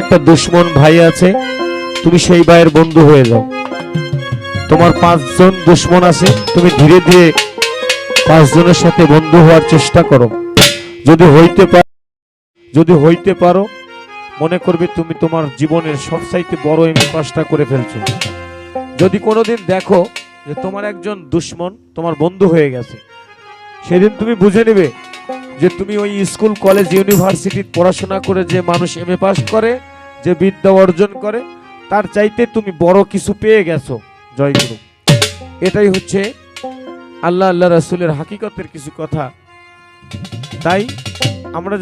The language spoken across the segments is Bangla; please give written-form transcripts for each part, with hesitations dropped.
একটা দুশ্মন ভাই আছে, তুমি সেই ভাইয়ের বন্ধু হয়ে যাও। তোমার 5 জন দুশ্মন আছে, তুমি ধীরে ধীরে 5 জনের সাথে বন্ধু হওয়ার চেষ্টা করো। যদি হইতে পারো মনে করবে তুমি তোমার জীবনের সবচাইতে বড় পাসটা করে ফেলছো। যদি কোনোদিন দেখো যে তোমার একজন দুশ্মন তোমার বন্ধু হয়ে গেছে, সেদিন তুমি বুঝে নেবে যে তুমি ওই স্কুল কলেজ ইউনিভার্সিটি পড়াশোনা করে যে মানুষ এমএ পাস করে, যে বিদ্যা অর্জন করে, তার চাইতে তুমি বড় কিছু পেয়ে গেছো। জয়গুরু। এটাই হচ্ছে আল্লাহ রাসূলের হাকিকতের কিছু কথা। তাই আমরা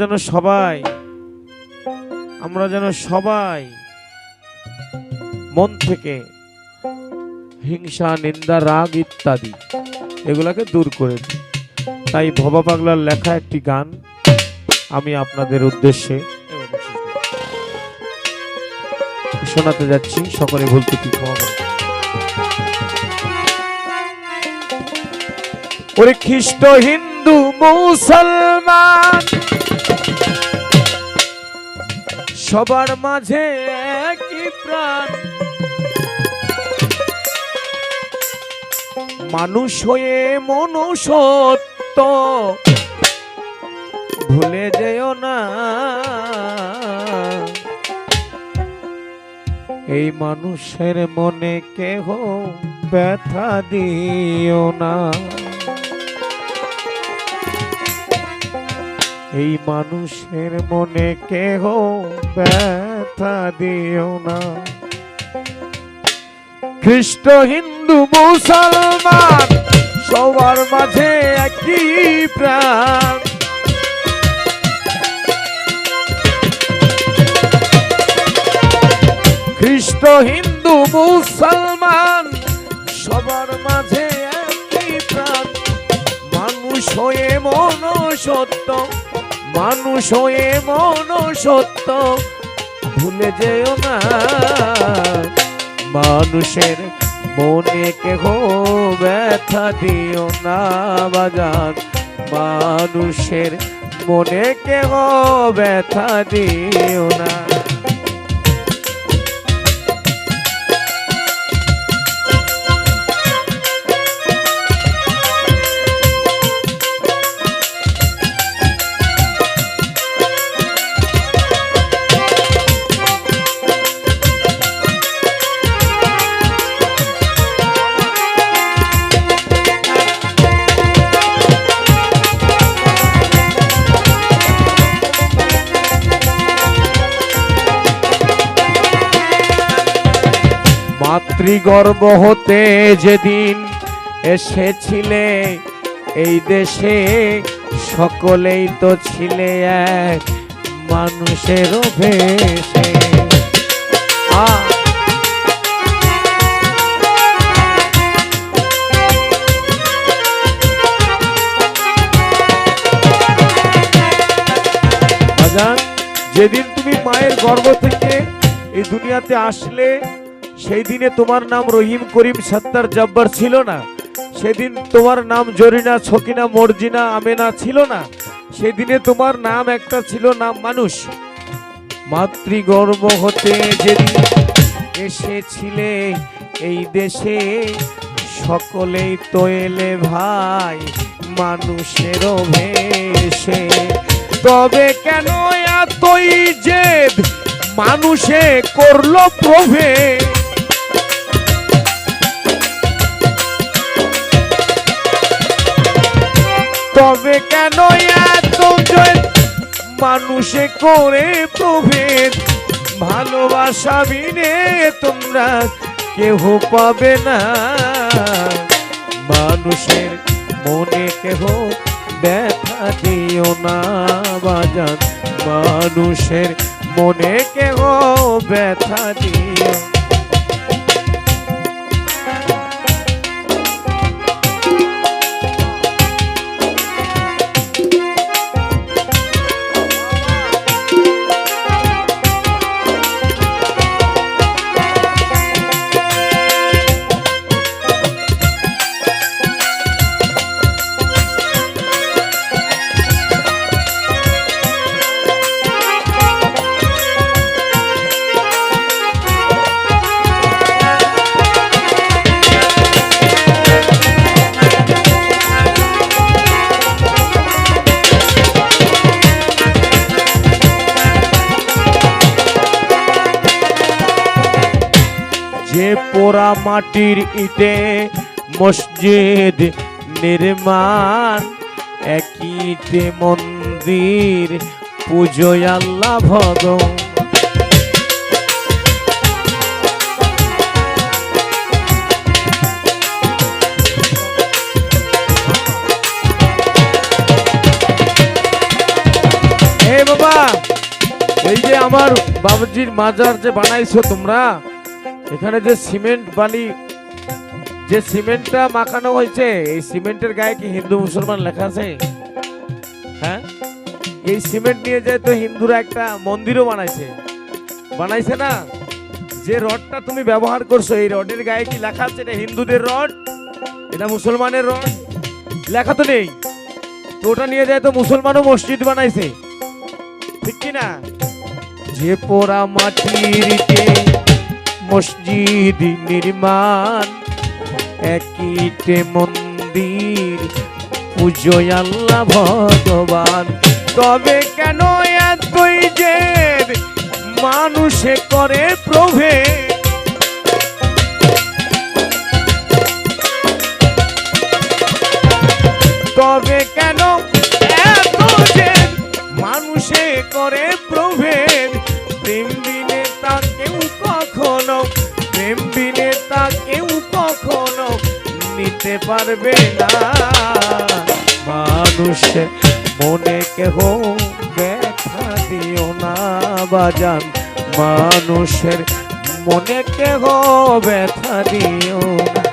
যেন সবাই মন থেকে হিংসা, নিন্দা, রাগ ইত্যাদি এগুলাকে দূর করে দিই। তাই ভবা পাগলার লেখা একটি গান আমি আপনাদের উদ্দেশ্যে শোনাতে যাচ্ছি। সকলে ভুল ত্রুটি ক্ষমা করবেন। ওরে খ্রিস্ট, হিন্দু, মুসলমান সবার মাঝে একই প্রাণ, মানুষ হয়ে মনুষ্যত্ব ভুলে যেও না। এই মানুষের মনে কেহ ব্যথা দিও না। এই মানুষের মনে কেহ ব্যথা দিও না। খ্রিস্ট, হিন্দু, মুসলমান সবার মাঝে একই প্রাণ, খ্রিস্ট, হিন্দু, মুসলমান সবার মাঝে একই প্রাণ, মানুষ হয়ে মনুষ্যত্ব, মানুষ হয়ে মনুষ্যত্ব ভুলে যেও না। মানুষের মনে কেহ ব্যথা দিও না বাজান, মানুষের মনে কেহ ব্যথা দিও না। মাতৃগর্ভ হতে যেদিন এসেছিলে এই দেশে, সকলেই তো ছিলে এক মানুষের ভেষে। যেদিন তুমি মায়ের গর্ভ থেকে এই দুনিয়াতে আসলে, সেই দিনে তোমার নাম রহিম, করিম, সত্তার, জব্বার ছিল না। সেদিন তোমার নাম জরিনা, ছকিনা, মর্জিনা, আমেনা ছিল না। সেদিনে তোমার নাম একটা ছিল, নাম মানুষ। মাতৃগর্ভ হতে যেদিন এসেছিলে এই দেশে, সকলেই তো এলে ভাই মানুষের ভেষে। তবে কেন এতই জেদ মানুষে করলো প্রভেদ, তবে কেন এত জেদ মানুষে করে প্রভেদ। ভালোবাসা বিনে তোমরা কেহ পাবে না, মানুষের মনে কেহ ব্যথা দিও না বাজান, মানুষের মনে কেহ ব্যথা দিও। যে পোড়া মাটির ইটে মসজিদ নির্মাণ, একই ইটে মন্দির পুজোয় আল্লাহ ভগবান। বাবা, এই যে আমার বাবাজির মাজার যে বানাইছো তোমরা, এখানে যে সিমেন্ট বালি, যে সিমেন্টটা মাখানো হয়েছে, এই সিমেন্টের গায়ে কি হিন্দু মুসলমান লেখা আছে? হ্যাঁ, এই সিমেন্ট নিয়ে যায় তো হিন্দুরা একটা মন্দিরও বানাইছে, বানাইছে না? যে রডটা তুমি ব্যবহার করছো, এই রডের গায়ে কি লেখা আছে এটা হিন্দুদের রড, এটা মুসলমানের রড? লেখা তো নেই। তো ওটা নিয়ে যায় তো মুসলমানও মসজিদ বানাইছে, ঠিক কি না? যে পোড়া মাটির ইটে মসজিদ নির্মাণ, একই ইটে মন্দির পুজোয় আল্লাহ ভগবান। তবে কেন এতই যে মানুষে করে প্রভেদ? তবে কেন এত যে মানুষে করে প্রভেদ? প্রেম বিনে তা কেউ কখনো, প্রেম বিনে তা কেউ কখনো নিতে পারবে না। মানুষের মনে কেহ ব্যথা দিও না বাজান, মানুষের মনে কেহ ব্যথা দিও না।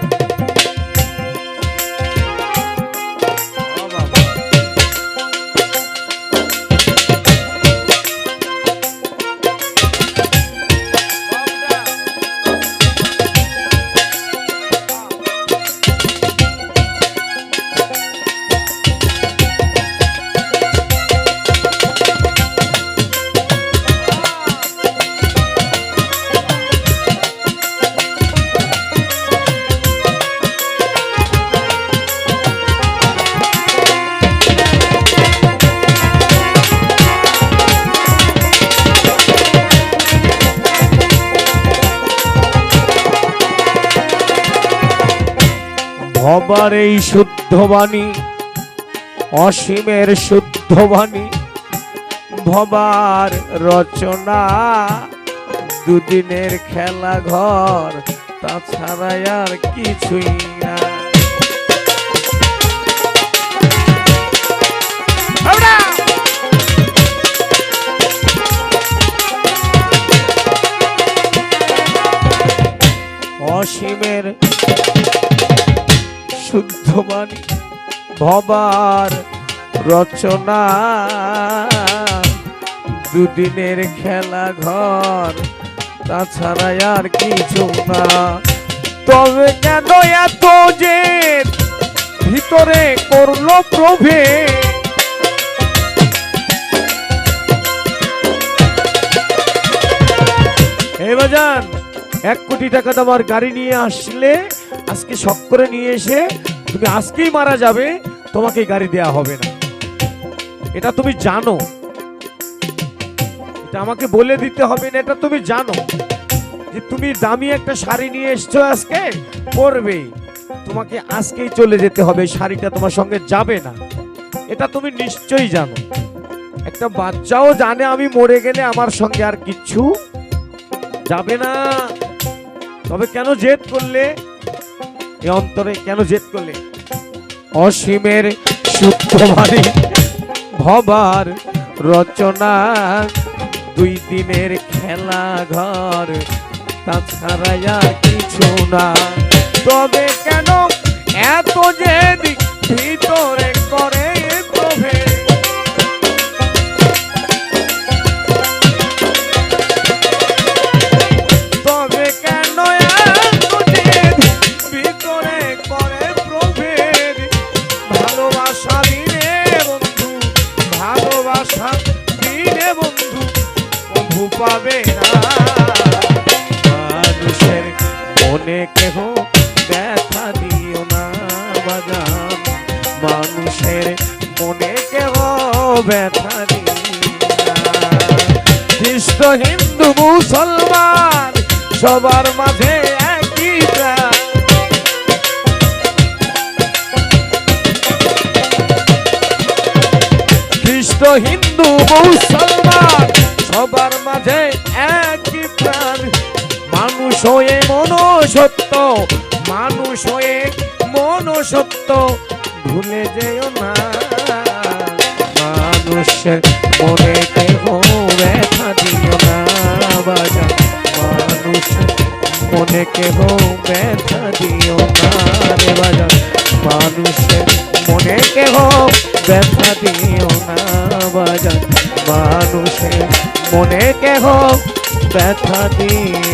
ভবার এই শুদ্ধ বাণী, অসীমের শুদ্ধ বাণী, ভবার রচনা, দুদিনের খেলা ঘর, তাছাড়া আর কিছুই না। অসীমের শুদ্ধ বাণী, ভবার রচনা, দুদিনের খেলা ঘর, তাছাড়া আর কিছু না। তবে কেন এত যে ভিতরে করলো প্রভেদ? এই বাজান, 1 কোটি টাকা তোমার গাড়ি নিয়ে আসলে, আজকে শখ করে নিয়ে এসে তুমি আজকেই মারা যাবে, তোমাকে গাড়ি দেয়া হবে না। এটা তুমি জানো, এটা আমাকে বলে দিতে হবে না, এটা তুমি জানো যে তুমি দামি একটা শাড়ি নিয়ে এসছো, আজকে পরবে, তোমাকে আজকেই চলে যেতে হবে, শাড়িটা তোমার সঙ্গে যাবে না, এটা তুমি নিশ্চয়ই জানো। একটা বাচ্চাও জানে আমি মরে গেলে আমার সঙ্গে আর কিচ্ছু যাবে না। তবে কেন জেদ করলে? এই অন্তরে কেন জেদ করলে? অসীমের শুদ্ধ বাণী, ভবার রচনা, 2 দিনের খেলা ঘর, তাছাড়া আর কিছু না। তবে কেন এত জেদ ভিতরে করে প্রভেদ? পাবে না মানুষের মনে কেহ ব্যথা দিও না বাজান, মানুষের মনে কেহ ব্যথা দিও না। খ্রিস্ট হিন্দু মুসলমান সবার মাঝে হিন্দু মুসলমান সবার মাঝে একই প্রাণ। মানুষ হয়ে মনুষ্যত্ব, মানুষ হয়ে মনুষ্যত্ব ভুলে যেও না। মানুষের মনে কেহ ব্যথা দিও না বাজান, মানুষের মনে কেহ ব্যথা দিও না রে বাজান, মানুষের মনে কেহ ব্যথা দিও না বাজান, মানুষের মনে কেহ ব্যথা দিও